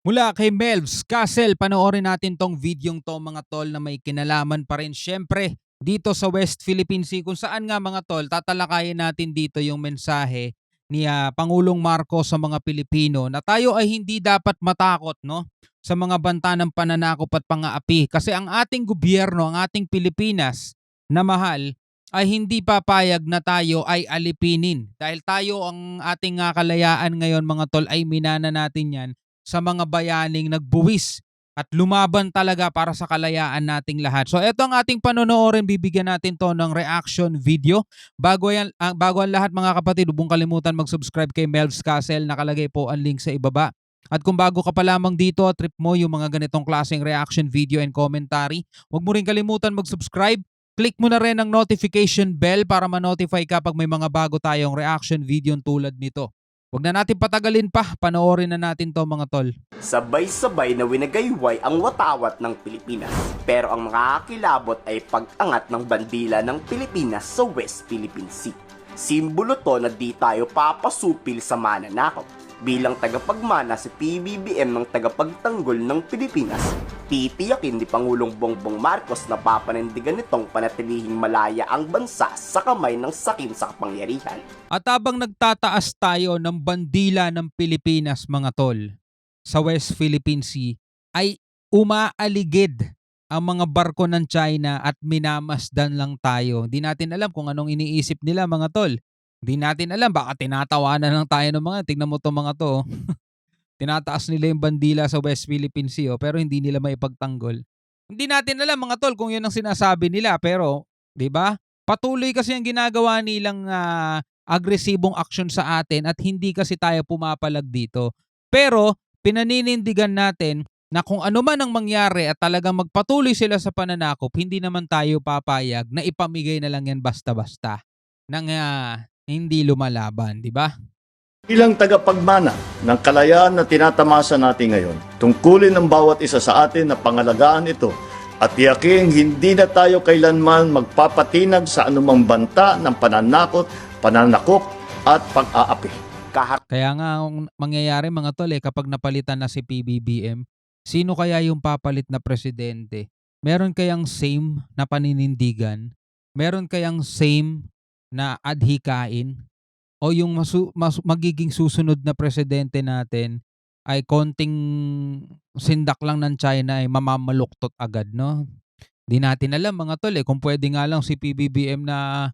Mula kay Melvs Castle, panoorin natin tong videong to mga tol na may kinalaman pa rin syempre dito sa West Philippine Sea kung saan nga mga tol tatalakayin natin dito yung mensahe ni Pangulong Marcos sa mga Pilipino na tayo ay hindi dapat matakot no sa mga banta ng pananakop at pang-aapi kasi ang ating gobyerno, ang ating Pilipinas na mahal ay hindi papayag na tayo ay alipinin dahil tayo ang ating kalayaan ngayon mga tol ay minana natin yan sa mga bayaning nagbuwis at lumaban talaga para sa kalayaan nating lahat. So ito ang ating panonoorin, bibigyan natin to ng reaction video. Bago ang lahat mga kapatid, huwag mong kalimutan mag-subscribe kay Melvs Castle, nakalagay po ang link sa ibaba. At kung bago ka pa lamang dito, trip mo yung mga ganitong klaseng reaction video and commentary, huwag mo rin kalimutan mag-subscribe. Click mo na rin ang notification bell para ma-notify ka pag may mga bago tayong reaction video tulad nito. Huwag na natin patagalin pa, panoorin na natin to mga tol. Sabay-sabay na winagayway ang watawat ng Pilipinas. Pero ang makakakilabot ay pag-angat ng bandila ng Pilipinas sa West Philippine Sea. Simbolo to na di tayo papasupil sa mananakop. Bilang tagapagmana si PBBM ng tagapagtanggol ng Pilipinas, titiyakin ni Pangulong Bongbong Marcos na papanindigan nitong panatilihing malaya ang bansa sa kamay ng sakim sa kapangyarihan. At habang nagtataas tayo ng bandila ng Pilipinas mga tol sa West Philippine Sea, ay umaaligid ang mga barko ng China at minamasdan lang tayo. Hindi natin alam kung anong iniisip nila mga tol. Hindi natin alam, baka tinatawanan lang tayo ng mga, tignan mo to mga to. Tinataas nila yung bandila sa West Philippine Sea pero hindi nila maipagtanggol. Hindi natin alam mga tol kung yun ang sinasabi nila pero 'di ba? Patuloy kasi ang ginagawa nilang agresibong aksyon sa atin at hindi kasi tayo pumapalag dito. Pero pinaninindigan natin na kung ano man ang mangyari at talagang magpatuloy sila sa pananakop, hindi naman tayo papayag na ipamigay na lang yan basta-basta nang hindi lumalaban, di ba? Bilang tagapagmana ng kalayaan na tinatamasa natin ngayon, tungkulin ng bawat isa sa atin na pangalagaan ito at tiyaking hindi na tayo kailanman magpapatinag sa anumang banta ng pananakop at pag-aapi. Kaya nga ang mangyayari mga tol kapag napalitan na si PBBM, sino kaya yung papalit na presidente? Meron kayang same na paninindigan? Meron kayang same na adhikain? O yung magiging susunod na presidente natin ay konting sindak lang ng China ay mamamaluktot agad, no? Di natin alam mga tol kung pwede nga lang si PBBM na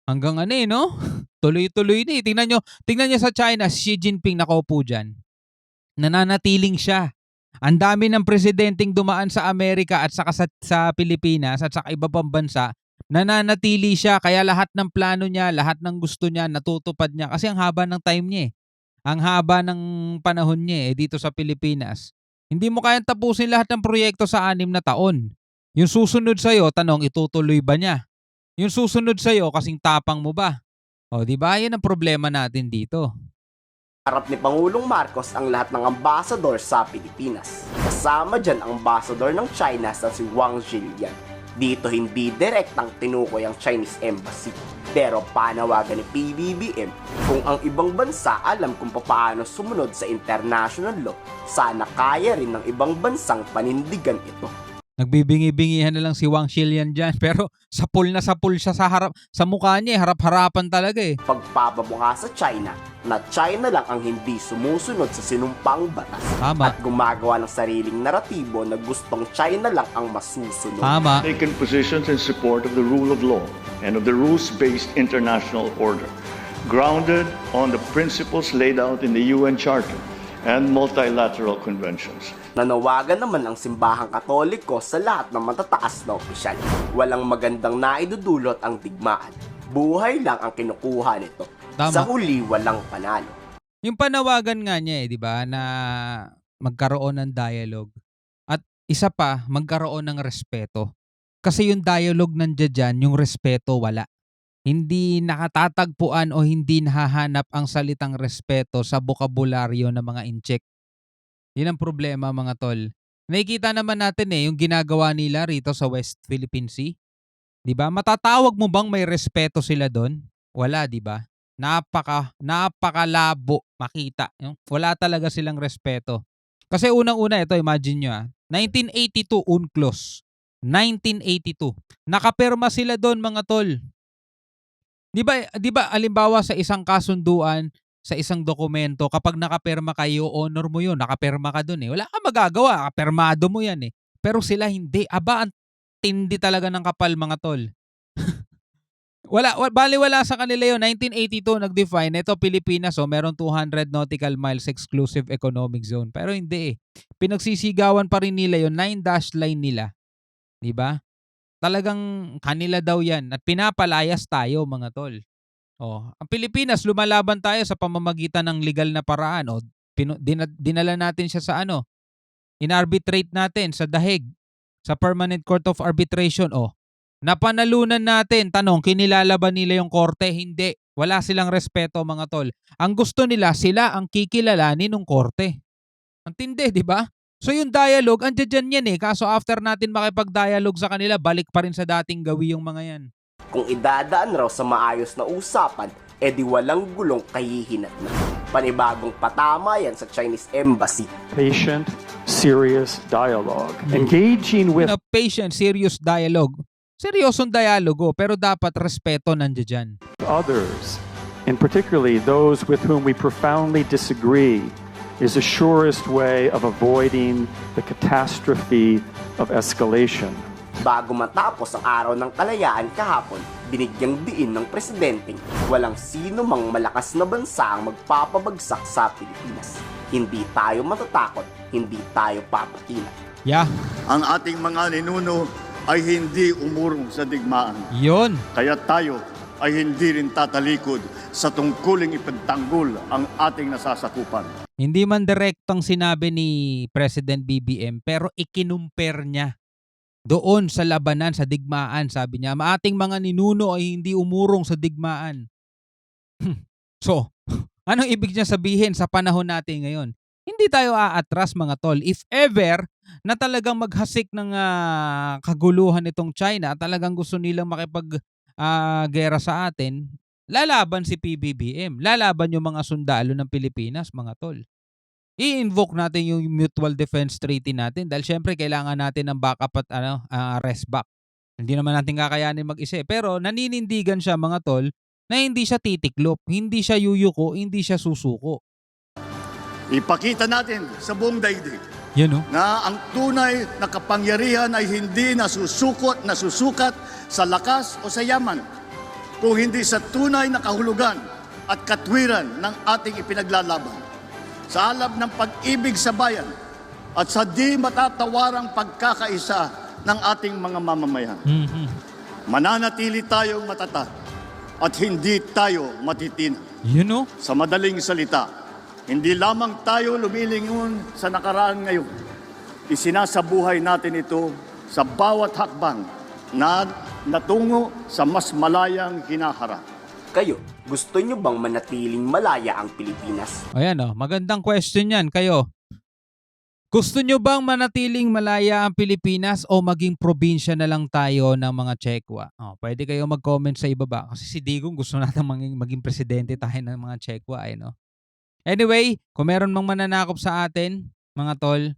hanggang no? Tuloy-tuloy na Tingnan nyo sa China, Xi Jinping nakaupo dyan. Nananatiling siya. Ang dami ng presidenteng dumaan sa Amerika at saka sa Pilipinas at saka iba pang bansa, nananatili siya kaya lahat ng plano niya, lahat ng gusto niya, natutupad niya kasi ang haba ng time niya Ang haba ng panahon niya dito sa Pilipinas. Hindi mo kayang tapusin lahat ng proyekto sa 6 na taon. Yung susunod sa'yo, tanong, itutuloy ba niya? Yung susunod sa'yo, kasing tapang mo ba? O, di ba? Yan ang problema natin dito. Harap ni Pangulong Marcos ang lahat ng ambasador sa Pilipinas. Kasama dyan ang ambasador ng China sa si Wang Zhilian. Dito hindi direktang tinukoy ang Chinese Embassy. Pero panawagan ni PBBM kung ang ibang bansa alam kung paano sumunod sa international law, sana kaya rin ng ibang bansang panindigan ito. Nagbibingi-bingihan na lang si Wang Zhilian dyan pero sapul siya sa mukha niya harap-harapan talaga Pagpapabunga sa China na China lang ang hindi sumusunod sa sinumpang batas. Tama. At gumagawa ng sariling naratibo na gustong China lang ang masusunod. Tama. Taken positions in support of the rule of law and of the rules-based international order, grounded on the principles laid out in the UN Charter and multilateral conventions. Nanawagan naman ang simbahang Katoliko sa lahat ng matataas na opisyal. Walang magandang naidudulot ang digmaan. Buhay lang ang kinukuha nito. Tama. Sa huli, walang panalo. Yung panawagan nga niya di ba, na magkaroon ng dialogue. At isa pa, magkaroon ng respeto. Kasi yung dialogue nandiyan dyan, yung respeto wala. Hindi nakatatagpuan o hindi nahahanap ang salitang respeto sa bokabularyo ng mga incheck. Yun ang problema mga tol. Nakikita naman natin yung ginagawa nila rito sa West Philippine Sea. 'Di ba? Matatawag mo bang may respeto sila doon? Wala, 'di ba? Napakalabo makita. Wala talaga silang respeto. Kasi unang-una ito, imagine nyo 1982 UNCLOS. 1982. Nakapirma sila doon mga tol. 'Di ba halimbawa sa isang kasunduan, sa isang dokumento, kapag nakapirma kayo, honor mo 'yun, nakapirma ka doon eh. Wala kang magagawa, pirmado mo 'yan eh. Pero sila hindi. Aba, ang tindi talaga ng kapal mga tol. Balewala sa kanila 'yon. 1982 nag-define, ito Pilipinas meron 200 nautical miles exclusive economic zone. Pero hindi eh. Pinagsisigawan pa rin nila 'yon, 9 dash line nila, 'di ba? Talagang kanila daw 'yan at pinapalayas tayo mga tol. Ang Pilipinas lumalaban tayo sa pamamagitan ng legal na paraan. Dinala natin siya sa inarbitrate natin sa Dahig, sa Permanent Court of Arbitration. Napanalunan natin. Tanong, kinilala ba nila yung korte? Hindi. Wala silang respeto mga tol. Ang gusto nila, sila ang kikilalanin ng korte. Ang tindi, di ba? So yung dialogue, andyan yan eh. Kaso after natin makipag-dialogue sa kanila, balik pa rin sa dating gawi yung mga yan. Kung idadaan raw sa maayos na usapan, edi walang gulong kahihinat na. Panibagong patama yan sa Chinese Embassy. Patient, serious dialogue. Engaging with Patient, serious dialogue. Seryosong dialogo, pero dapat respeto nandiyan. others, and particularly those with whom we profoundly disagree, is the surest way of avoiding the catastrophe of escalation. Bago matapos ang araw ng kalayaan kahapon, binigyang diin ng presidenteng walang sino mang malakas na bansa ang magpapabagsak sa Pilipinas. Hindi tayo matatakot, hindi tayo papatinag. Yeah, Ang ating mga ninuno ay hindi umurong sa digmaan. yun. Kaya tayo ay hindi rin tatalikod sa tungkuling ipagtanggol ang ating nasasakupan. Hindi man direktang sinabi ni President BBM, pero ikinumper niya doon sa labanan, sa digmaan. Sabi niya, ating mga ninuno ay hindi umurong sa digmaan. So, anong ibig niya sabihin sa panahon natin ngayon? Hindi tayo aatras mga tol. If ever na talagang maghasik ng kaguluhan itong China, talagang gusto nilang gera sa atin, lalaban si PBBM, lalaban yung mga sundalo ng Pilipinas mga tol. I-invoke natin yung Mutual Defense Treaty natin dahil syempre kailangan natin ng backup at rest back. Hindi naman natin kakayanin mag-isa pero naninindigan siya mga tol na hindi siya titiklop, hindi siya yuyuko, hindi siya susuko. Ipakita natin sa buong daigdig Yan na ang tunay na kapangyarihan ay hindi nasusukat sa lakas o sa yaman, kung hindi sa tunay na kahulugan at katwiran ng ating ipinaglalaban. Sa alab ng pag-ibig sa bayan at sa di matatawarang pagkakaisa ng ating mga mamamayan. Mananatili tayong matatag at hindi tayo matitinag. Sa madaling salita, hindi lamang tayo lumilingon sa nakaraan ngayon. Isinasabuhay natin ito sa bawat hakbang na natungo sa mas malayang hinaharap. Kayo, gusto nyo bang manatiling malaya ang Pilipinas? Ayan magandang question yan. Kayo, gusto nyo bang manatiling malaya ang Pilipinas o maging probinsya na lang tayo ng mga Chekwa? Pwede kayo mag-comment sa ibaba. Kasi si Digong gusto natin maging presidente tayo ng mga Chekwa. Anyway, kung meron mang mananakop sa atin, mga tol,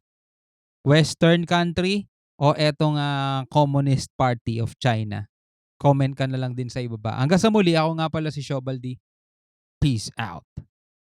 Western country o etong Communist Party of China, comment ka na lang din sa ibaba. Hanggang sa muli, ako nga pala si Shobaldi. Peace out.